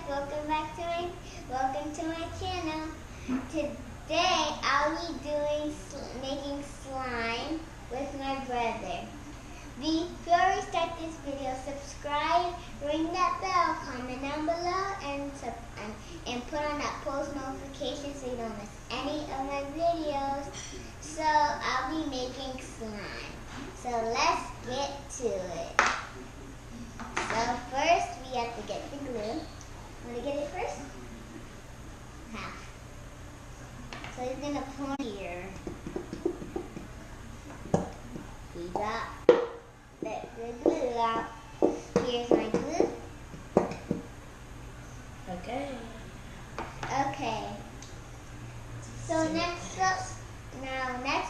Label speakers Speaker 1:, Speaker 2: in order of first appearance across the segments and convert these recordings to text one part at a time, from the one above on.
Speaker 1: welcome to my channel. Today I'll be making slime with my brother. Before we start this video, subscribe, ring that bell, comment down below, and put on that post notification so you don't miss any of my videos. So I'll be making slime. So let's get to it. So first we have to get the glue. Want to get it first? Half. So he's gonna pour here. We got the glue out. Here's my glue.
Speaker 2: Okay.
Speaker 1: Okay. So next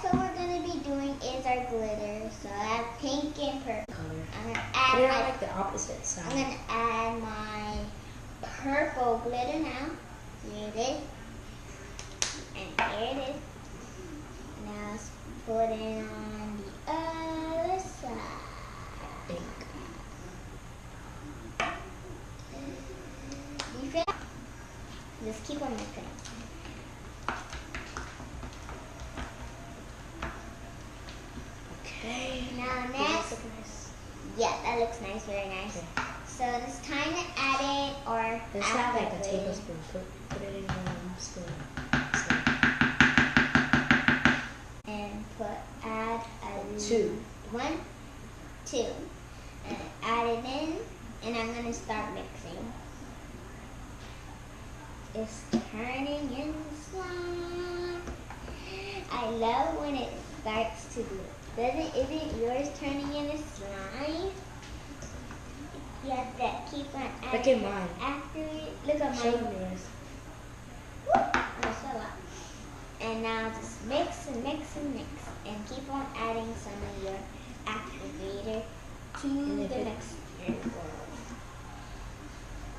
Speaker 1: what we're gonna be doing is our glitter. So I have pink and purple. I'm gonna add
Speaker 2: They're like the opposite side.
Speaker 1: I'm gonna add my purple glitter now. Here it is. And here it is. Now let's put it on the other side.
Speaker 2: Pink.
Speaker 1: You feel? Just keep on mixing.
Speaker 2: Okay.
Speaker 1: Now
Speaker 2: Does
Speaker 1: next.
Speaker 2: this look nice?
Speaker 1: Yeah, that looks nice, very nice.
Speaker 2: Okay.
Speaker 1: So it's time to add it or
Speaker 2: Let's
Speaker 1: add
Speaker 2: have like
Speaker 1: the
Speaker 2: a
Speaker 1: glue.
Speaker 2: tablespoon. Put it in one spoon.
Speaker 1: And add a
Speaker 2: Two.
Speaker 1: 1, 2. And add it in, and I'm gonna start mixing. It's turning into slime. I love when it starts to do it. Isn't yours turning into slime? You have to keep on adding.
Speaker 2: Look at mine.
Speaker 1: After it, look at
Speaker 2: Show
Speaker 1: mine.
Speaker 2: them yours.
Speaker 1: Oh, so loud. And now just mix and mix and mix, and keep on adding some of your activator to the mixture.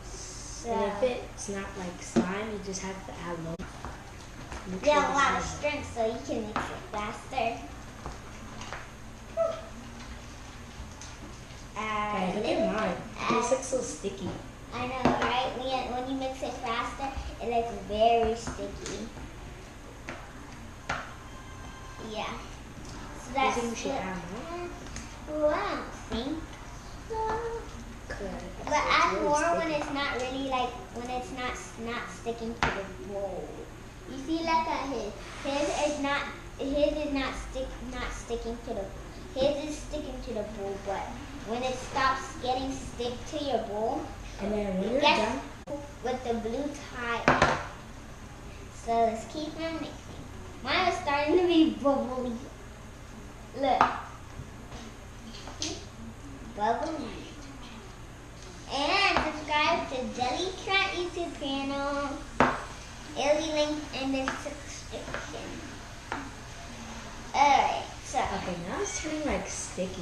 Speaker 1: So
Speaker 2: And if it's not like slime, you just have to add more.
Speaker 1: yeah, a lot of strength so you can mix it faster.
Speaker 2: Hey, look at mine. This looks so sticky.
Speaker 1: I know, right? When you mix it faster, it looks very sticky. Yeah. So
Speaker 2: Do you
Speaker 1: that's
Speaker 2: think we should add more?
Speaker 1: Well, I don't think so. But add more when it's not really when it's not sticking to the bowl. You see, like his is not sticking to the. His is sticking to the bowl, but when it stops getting stick to your bowl,
Speaker 2: And then when you're
Speaker 1: gets
Speaker 2: done,
Speaker 1: with the blue tie. So let's keep on mixing. Mine is starting to be bubbly. Look. Bubbly. And subscribe to Jellycat YouTube channel. It'll be linked in the description. Alright, so
Speaker 2: okay, now it's turning like sticky.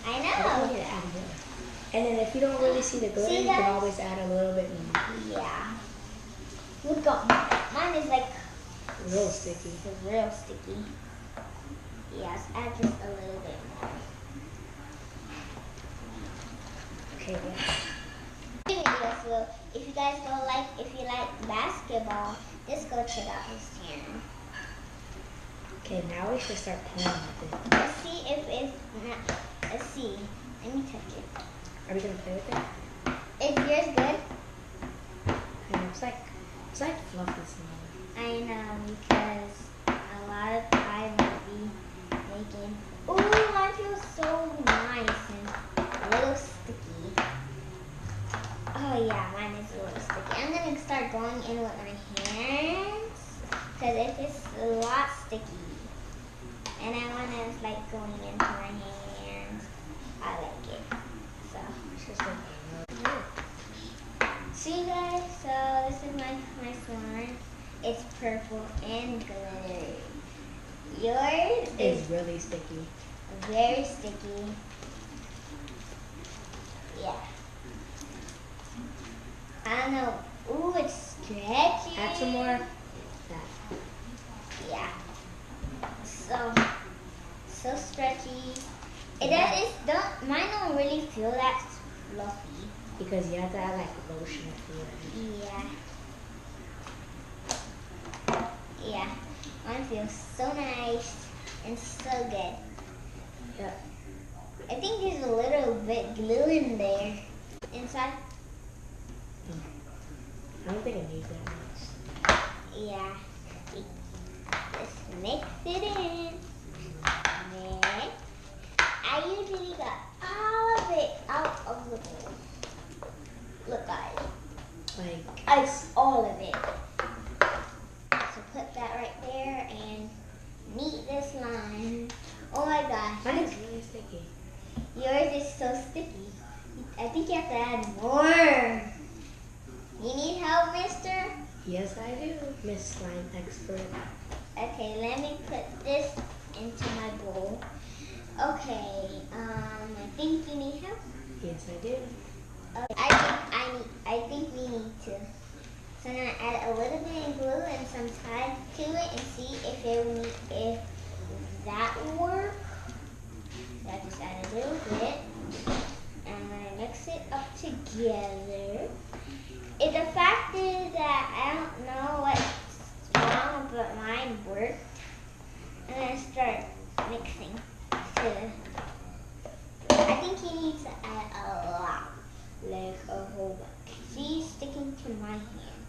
Speaker 1: I
Speaker 2: I
Speaker 1: know.
Speaker 2: need to add more. And then if you don't really see the glitter,
Speaker 1: See,
Speaker 2: you can
Speaker 1: guys?
Speaker 2: always add a little bit more.
Speaker 1: Yeah. Look at mine. Mine is like
Speaker 2: Real sticky.
Speaker 1: real sticky. Yes, add just a little bit more.
Speaker 2: Okay, yeah.
Speaker 1: Videos, so if you like basketball, just go check out his channel.
Speaker 2: Okay, now we should start playing with it.
Speaker 1: Let's see if it's not. Let's see. Let me touch it.
Speaker 2: Are we gonna play with it?
Speaker 1: Is yours good?
Speaker 2: And it's like fluffy slime.
Speaker 1: I know, because a lot of time we'll be making. Ooh, mine feels so nice and a little sticky. Oh yeah, mine is a little sticky. I'm gonna start going in with my hands because if it's a lot sticky, and I wanna like going into my hands. I like it. So
Speaker 2: It's just like
Speaker 1: see guys, so this is my slime. It's purple and glittery. Yours is
Speaker 2: it's really sticky.
Speaker 1: very sticky. Yeah. I don't know. Ooh, it's stretchy.
Speaker 2: Add some more. That.
Speaker 1: Yeah. So stretchy. Mine don't really feel that fluffy.
Speaker 2: Because you have to add like lotion at the end.
Speaker 1: Yeah. Yeah. Mine feels so nice and so good.
Speaker 2: Yep.
Speaker 1: I think there's a little bit glue in there. Inside?
Speaker 2: I don't think it needs that much.
Speaker 1: Yeah. Just mix it in. Then I usually got all of it out of the bowl. Look guys.
Speaker 2: Like
Speaker 1: Ice all of it. So put that right there and knead this line. Oh my gosh.
Speaker 2: mine is really sticky.
Speaker 1: Yours is so sticky. I think you have to add more. You need help, mister?
Speaker 2: Yes, I do, Miss Slime Expert.
Speaker 1: Okay, let me put this into my bowl. Okay, I think you need help.
Speaker 2: Yes, I do.
Speaker 1: I think we need to. So I'm gonna add a little bit of glue and some Tide to it and see if that will work. So I just add a little bit and I mix it up together. The fact is that I don't know what's wrong, but mine worked. I'm gonna start mixing. I think you need to add a lot, like a whole bunch. See, sticking to my hand.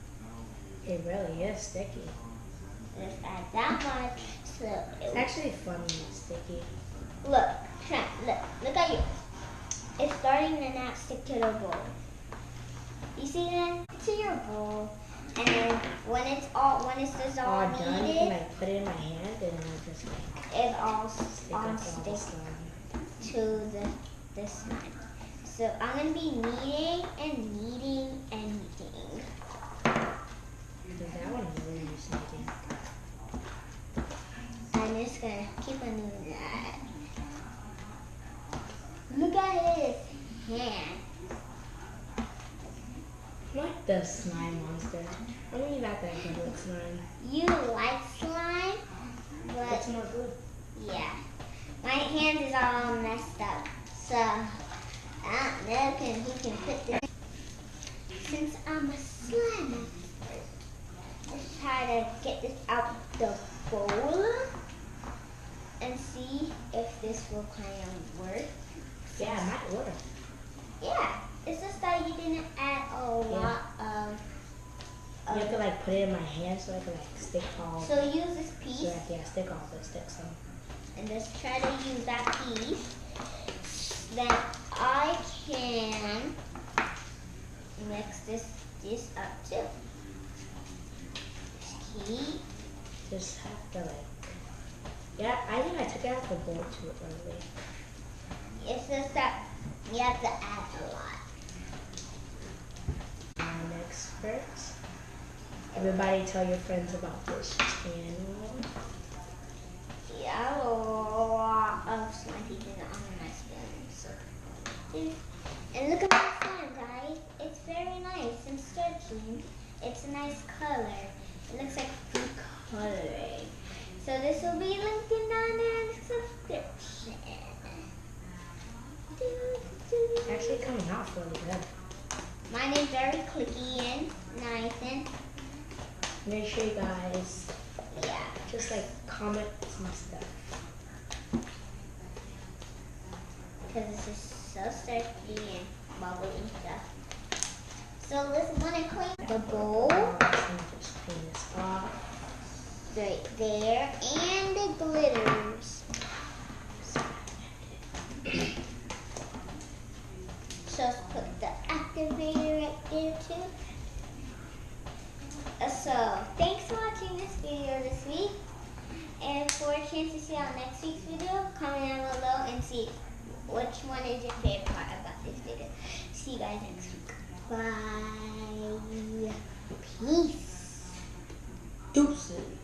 Speaker 2: It really is sticky.
Speaker 1: Let's add that much. So
Speaker 2: It's actually fun when it's sticky.
Speaker 1: look, Trent, look at yours. It's starting to not stick to the bowl. You see that? To your bowl, and then when it's all
Speaker 2: All
Speaker 1: kneaded,
Speaker 2: done, you can like put it in my hand and I'll just like
Speaker 1: it all
Speaker 2: stick up all the
Speaker 1: sticks
Speaker 2: slime.
Speaker 1: to the slime. So I'm gonna be kneading and kneading and kneading.
Speaker 2: Because that one really is making.
Speaker 1: I'm just gonna keep on doing that. Look at his hand.
Speaker 2: I like the slime monster. I don't really like that good with slime.
Speaker 1: You like slime, but
Speaker 2: It's more good.
Speaker 1: yeah, my hand is all messed up. So I don't know who can put this. Since I'm a slime expert, let's try to get this out the bowl and see if this will kind of work.
Speaker 2: Yeah, it might work.
Speaker 1: Yeah, it's just that you didn't add a lot of.
Speaker 2: You have to like put it in my hand so I can like stick all.
Speaker 1: So use this piece
Speaker 2: So yeah, stick all the sticks on.
Speaker 1: and just try to use that piece. Then I can mix this up too. Just
Speaker 2: Just have to like. Yeah, I think I took it out the bowl too early.
Speaker 1: it's just that you have to add a lot.
Speaker 2: I'm expert. Everybody tell your friends about this channel.
Speaker 1: Yeah, a lot of slime pieces on my spoon. So, and look at my slime, guys. It's very nice and stretchy. It's a nice color. It looks like food coloring. So this will be linked in down there in the subscription.
Speaker 2: Actually coming off really good.
Speaker 1: Mine is very clicky and nice and
Speaker 2: Make sure you guys
Speaker 1: yeah.
Speaker 2: just like comment some stuff.
Speaker 1: Because this is so stretchy and bubbly and stuff. So let's want to clean the bowl
Speaker 2: Just clean this off.
Speaker 1: right there and the glitters. So let's put the activator right there too. So thanks for watching this video this week. And for a chance to see our next week's video, comment down below and see which one is your favorite part about this video. See you guys next week. Bye. Peace.
Speaker 2: Deuces.